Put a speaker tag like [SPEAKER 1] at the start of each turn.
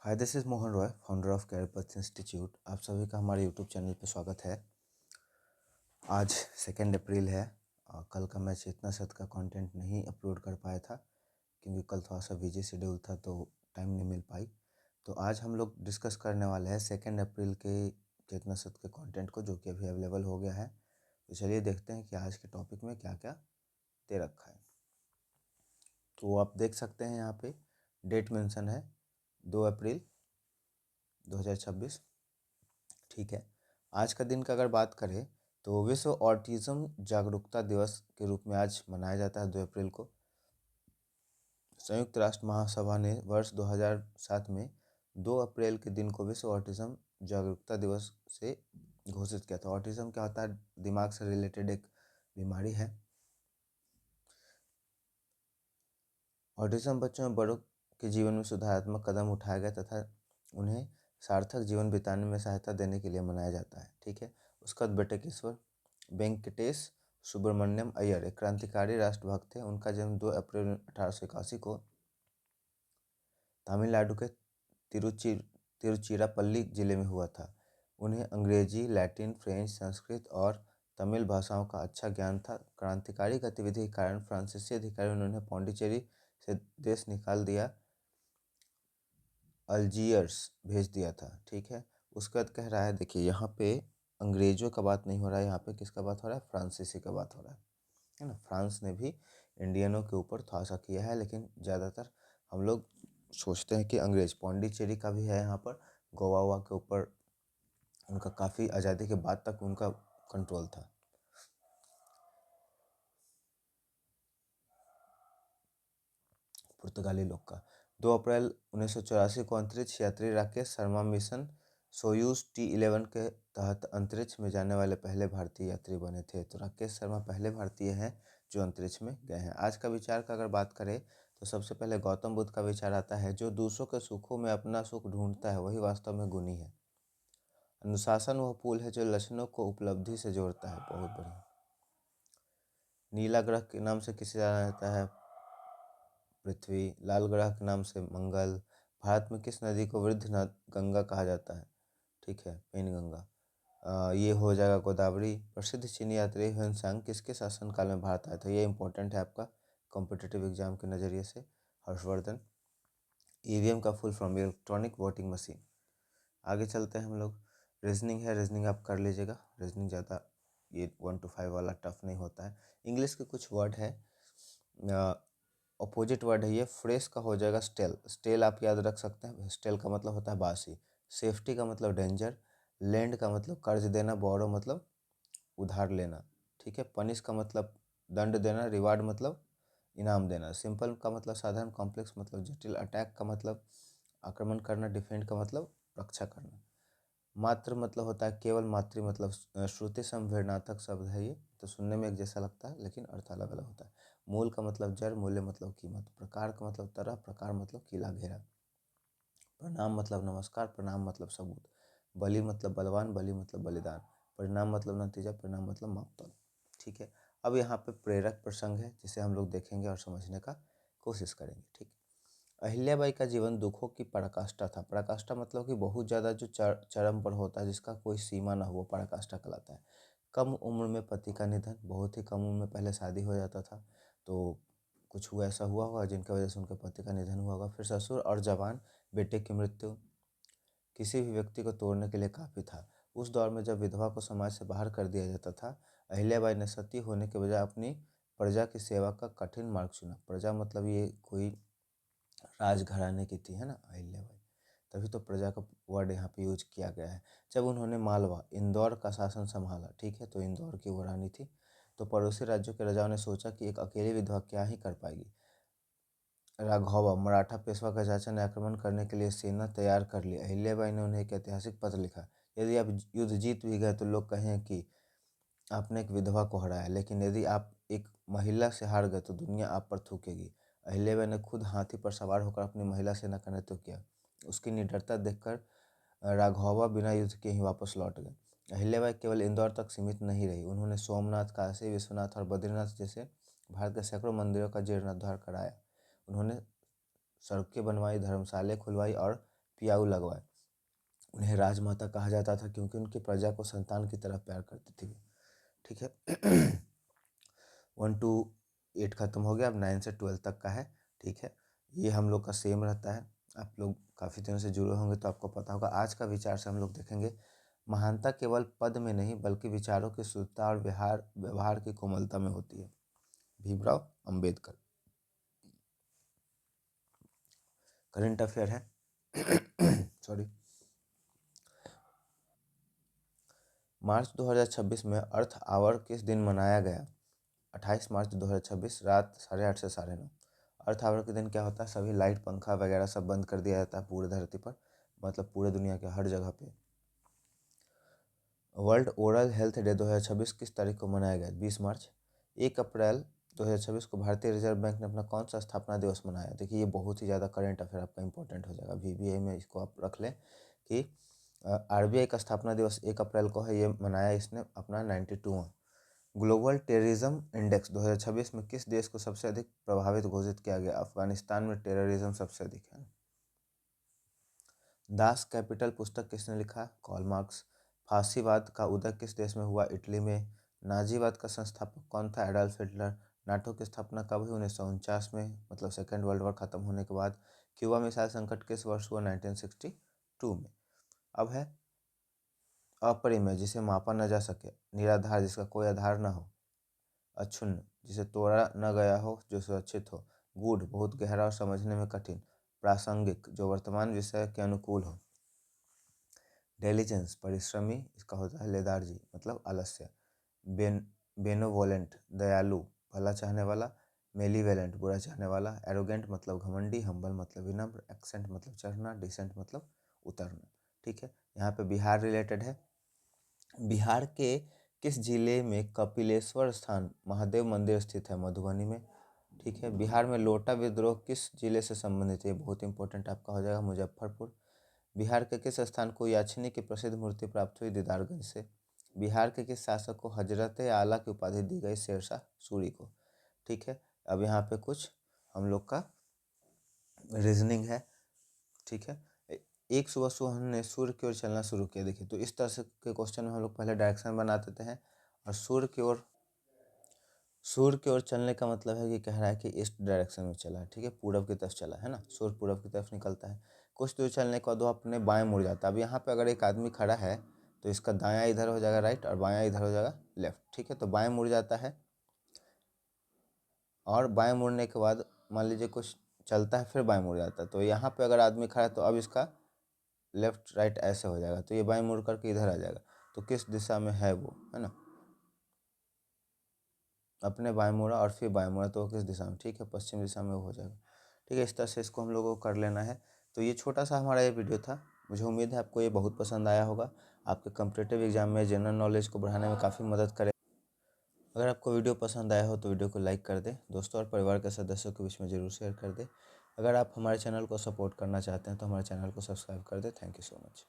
[SPEAKER 1] Hi, this is Mohan Roy, founder of career institute. आप सभी का हमारे यूट्यूब चैनल पर स्वागत है। आज 2 अप्रैल है। कल का मैं चेतना सत का कंटेंट नहीं अपलोड कर पाया था क्योंकि कल थोड़ा सा बिजी शेड्यूल था तो टाइम नहीं मिल पाई। तो आज हम लोग डिस्कस करने वाले हैं 2 अप्रैल के चेतना सत के कंटेंट को, जो कि अभी अवेलेबल हो गया है। तो चलिए देखते हैं कि आज के टॉपिक में क्या क्या दे रखा है। तो आप देख सकते हैं यहाँ पे डेट मेंशन है 2 अप्रैल 2026। ठीक है। आज का दिन का अगर बात करें तो विश्व ऑटिज्म जागरूकता दिवस के रूप में आज मनाया जाता है 2 अप्रैल को। संयुक्त राष्ट्र महासभा ने वर्ष 2007 में 2 अप्रैल के दिन को विश्व ऑटिज्म जागरूकता दिवस से घोषित किया था। ऑटिज्म क्या होता है? दिमाग से रिलेटेड एक बीमारी है। ऑटिज्म बच्चों में बड़ों के जीवन में सुधारात्मक कदम उठाया गया तथा उन्हें सार्थक जीवन बिताने में सहायता देने के लिए मनाया जाता है। ठीक है। उसका बाद बटुकेश्वर वेंकटेश सुब्रमण्यम अय्यर एक क्रांतिकारी राष्ट्रभक्त थे। उनका जन्म 2 अप्रैल 1881 को तमिलनाडु के तिरुचिरापल्ली जिले में हुआ था। उन्हें अंग्रेजी, लैटिन, फ्रेंच, संस्कृत और तमिल भाषाओं का अच्छा ज्ञान था। क्रांतिकारी गतिविधि के कारण फ्रांसीसी अधिकारियों ने उन्हें पौंडीचेरी से देश निकाल दिया, अल्जीयर्स भेज दिया था। ठीक है। उसके बाद कह रहा है, देखिए यहाँ पे अंग्रेजों का बात नहीं हो रहा है, यहाँ पे किसका बात हो रहा है? फ्रांसीसी का बात हो रहा है ना। फ्रांस ने भी इंडियनों के ऊपर थोड़ा सा किया है, लेकिन ज़्यादातर हम लोग सोचते हैं कि अंग्रेज। पौंडीचेरी का भी है यहाँ पर, गोवा के ऊपर उनका काफ़ी आज़ादी के बाद तक उनका कंट्रोल था। पुर्तगाली लोग का 2 अप्रैल 1984 को अंतरिक्ष यात्री Rakesh Sharma mission Soyuz T11 के तहत अंतरिक्ष में जाने वाले पहले भारतीय यात्री बने थे। तो राकेश शर्मा पहले भारतीय हैं जो अंतरिक्ष में गए हैं। आज का विचार का अगर बात करें तो सबसे पहले गौतम बुद्ध का विचार आता है, जो दूसरों के सुखों में अपना सुख ढूंढता है वही वास्तव में गुणी है। अनुशासन वह पुल है जो लक्षणों को उपलब्धि से जोड़ता है। बहुत बढ़िया। नीला ग्रह के नाम से किसे जाना जाता है? पृथ्वी। लाल ग्रह के नाम से मंगल। भारत में किस नदी को वृद्ध गंगा कहा जाता है? ठीक है, पेनगंगा। ये हो जाएगा गोदावरी। प्रसिद्ध चीनी यात्री ह्वेनसांग किसके शासनकाल में भारत आया था? ये इंपॉर्टेंट है आपका कॉम्पिटिटिव एग्जाम के नज़रिए से। हर्षवर्धन। ईवीएम का full form electronic voting machine. आगे चलते हैं हम लोग। रीजनिंग है, रीजनिंग आप कर लीजिएगा। रीजनिंग ज़्यादा ये 1 to 5 वाला टफ नहीं होता है। इंग्लिश के कुछ वर्ड है, अपोजिट वर्ड है ये। फ्रेश का हो जाएगा स्टेल। स्टेल आप याद रख सकते हैं, स्टेल का मतलब होता है बासी। सेफ्टी का मतलब डेंजर। लैंड का मतलब कर्ज देना। बोरो मतलब उधार लेना। ठीक है। पनिश का मतलब दंड देना। रिवार्ड मतलब इनाम देना। सिंपल का मतलब साधारण। कॉम्प्लेक्स मतलब जटिल। अटैक का मतलब आक्रमण करना। डिफेंड का मतलब रक्षा करना। मात्र मतलब होता है केवल। मातृ मतलब श्रुति संवेदनात्मक शब्द है ये, तो सुनने में एक जैसा लगता है लेकिन अर्थ अलग अलग होता है। मूल का मतलब जड़। मूल्य मतलब कीमत। प्रकार का मतलब तरह। प्रकार मतलब किला घेरा। प्रणाम मतलब नमस्कार। प्रणाम मतलब सबूत। बलि मतलब बलवान। बलि मतलब बलिदान। परिणाम मतलब नतीजा। परिणाम मतलब मापतौल। ठीक है। अब यहाँ पे प्रेरक प्रसंग है जिसे हम लोग देखेंगे और समझने का कोशिश करेंगे। ठीक। अहिल्याबाई का जीवन दुखों की पराकाष्ठा था। पराकाष्ठा मतलब कि बहुत ज़्यादा जो चरम पर होता है, जिसका कोई सीमा ना हो, वो पराकाष्ठा कहलाता है। कम उम्र में पति का निधन। बहुत ही कम उम्र में पहले शादी हो जाता था, तो कुछ हुआ ऐसा हुआ होगा जिनकी वजह से उनके पति का निधन हुआ होगा। फिर ससुर और जवान बेटे की मृत्यु किसी भी व्यक्ति को तोड़ने के लिए काफ़ी था। उस दौर में जब विधवा को समाज से बाहर कर दिया जाता था, अहिल्याबाई ने सती होने के बजाय अपनी प्रजा की सेवा का कठिन मार्ग चुना। प्रजा मतलब ये कोई राजघराने की थी, है ना, अहिल्याबाई। तभी तो प्रजा का वर्ड यहाँ पे यूज किया गया है। जब उन्होंने मालवा इंदौर का शासन संभाला, ठीक है, तो इंदौर की वो रानी थी, तो पड़ोसी राज्यों के राजाओं ने सोचा कि एक अकेली विधवा क्या ही कर पाएगी। राघौबा मराठा पेशवा का चाचा ने आक्रमण करने के लिए सेना तैयार कर ली। अहिल्याबाई ने उन्हें एक ऐतिहासिक पत्र लिखा, यदि आप युद्ध जीत भी गए तो लोग कहें कि आपने एक विधवा को हराया, लेकिन यदि आप एक महिला से हार गए तो दुनिया आप पर थूकेगी। अहिल्याबाई ने खुद हाथी पर सवार होकर अपनी महिला सेना का नेतृत्व किया। उसकी निडरता देखकर राघौबा बिना युद्ध के ही वापस लौट गए। अहिल्याबाई केवल इंदौर तक सीमित नहीं रही, उन्होंने सोमनाथ, काशी विश्वनाथ और बद्रीनाथ जैसे भारत के सैकड़ों मंदिरों का जीर्णोद्धार कराया। उन्होंने सड़कें बनवाई, धर्मशालाएं खुलवाई और पियाऊ लगवाए। उन्हें राजमाता कहा जाता था क्योंकि उनकी प्रजा को संतान की तरह प्यार करती थी। ठीक है। 1 to 8 खत्म हो गया, अब 9 से 12 तक का है। ठीक है, ये हम लोग का सेम रहता है। आप लोग काफ़ी दिनों से जुड़े होंगे तो आपको पता होगा। आज का विचार से हम लोग देखेंगे महानता केवल पद में नहीं बल्कि विचारों की शुद्धता और व्यवहार की कोमलता में होती है। भीमराव अंबेडकर। करंट अफेयर है। सॉरी। मार्च 2026 में अर्थ आवर किस दिन मनाया गया? 28 मार्च 2026 रात 8:30 से 9:30। अर्थ आवर के दिन क्या होता है? सभी लाइट पंखा वगैरह सब बंद कर दिया जाता है पूरे धरती पर, मतलब पूरे दुनिया के हर जगह पे। वर्ल्ड ओरल हेल्थ डे 2026 किस तारीख को मनाया गया? 20 मार्च। 1 अप्रैल 2026 को भारतीय रिजर्व बैंक ने अपना कौन सा स्थापना दिवस मनाया? देखिए ये बहुत ही ज़्यादा करंट अफेयर आपका इंपॉर्टेंट हो जाएगा। VBA में इसको आप रख लें कि RBI का स्थापना दिवस 1 अप्रैल को है। ये मनाया इसने अपना 92वां। ग्लोबल टेररिज्म इंडेक्स 2026 में किस देश को सबसे अधिक प्रभावित घोषित किया गया? अफगानिस्तान में टेररिज्म सबसे अधिक है। दास कैपिटल पुस्तक किसने लिखा? Karl Marx. फासीवाद का उदय किस देश में हुआ? इटली में। नाजीवाद का संस्थापक कौन था? Adolf Hitler. नाटो की स्थापना कब हुई? 1949 में, मतलब सेकेंड वर्ल्ड वॉर खत्म होने के बाद। क्यूबा मिसाइल संकट किस वर्ष हुआ? 1962 में। अब है अपरिमेय, जिसे मापा न जा सके। निराधार, जिसका कोई आधार न हो। अक्षुण्ण, जिसे तोड़ा न गया हो, जो सुरक्षित हो। गूढ़, बहुत गहरा और समझने में कठिन। प्रासंगिक, जो वर्तमान विषय के अनुकूल हो। डेलिजेंस, परिश्रमी, इसका होता है लेदार्जी, मतलब आलस्य। बेनोवोलेंट, दयालु, भला चाहने वाला। मेलीवेलेंट, बुरा चाहने वाला। एरोगेंट मतलब घमंडी। हम्बल मतलब विनम्र। एक्सेंट मतलब चढ़ना। डिसेंट मतलब उतरना। ठीक है, यहाँ पे बिहार रिलेटेड है। बिहार के किस जिले में कपिलेश्वर स्थान महादेव मंदिर स्थित है? मधुबनी में। ठीक है, बिहार में लोटा विद्रोह किस जिले से संबंधित है? बहुत इंपॉर्टेंट आपका हो जाएगा, मुजफ्फरपुर। बिहार के किस स्थान को याचनी की प्रसिद्ध मूर्ति प्राप्त हुई? दीदारगंज से। बिहार के किस शासक को हजरत आला की उपाधि दी गई? शेरशाह सूरी को। ठीक है, अब यहाँ पे कुछ हम लोग का रीजनिंग है। ठीक है, एक सुबह सुबह हमने सूर्य की ओर चलना शुरू किया। देखिए, तो इस तरह से के क्वेश्चन में हम लोग पहले डायरेक्शन बना देते हैं, और सूर्य की ओर चलने का मतलब है कि कह रहा है कि ईस्ट डायरेक्शन में चला है। ठीक है, पूरब की तरफ चला है ना, सूर्य पूरब की तरफ निकलता है। कुछ दूर चलने के बाद वो अपने बाएं मुड़ जाता है। अब यहाँ पे अगर एक आदमी खड़ा है तो इसका दायां इधर हो जाएगा राइट, और बायां इधर हो जाएगा लेफ्ट। ठीक है, तो बाएं मुड़ जाता है, और बाएं मुड़ने के बाद मान लीजिए कुछ चलता है, फिर बाएं मुड़ जाता है। तो यहाँ पे अगर आदमी खड़ा है तो अब इसका लेफ्ट राइट ऐसे हो जाएगा, तो ये बाएं मुड़ करके इधर आ जाएगा। तो किस दिशा में है वो, है ना, अपने बाएं मुड़ा और फिर बाएं मुड़ा, तो वो किस दिशा में? ठीक है, पश्चिम दिशा में वो हो जाएगा। ठीक है, इस तरह से इसको हम लोगों को कर लेना है। तो ये छोटा सा हमारा ये वीडियो था। मुझे उम्मीद है आपको ये बहुत पसंद आया होगा। आपके कॉम्पिटिटिव एग्जाम में जनरल नॉलेज को बढ़ाने में काफ़ी मदद करे। अगर आपको वीडियो पसंद आया हो तो वीडियो को लाइक कर दें, दोस्तों और परिवार के सदस्यों के बीच में ज़रूर शेयर कर दें। अगर आप हमारे चैनल को सपोर्ट करना चाहते हैं तो हमारे चैनल को सब्सक्राइब कर दें। Thank you so much.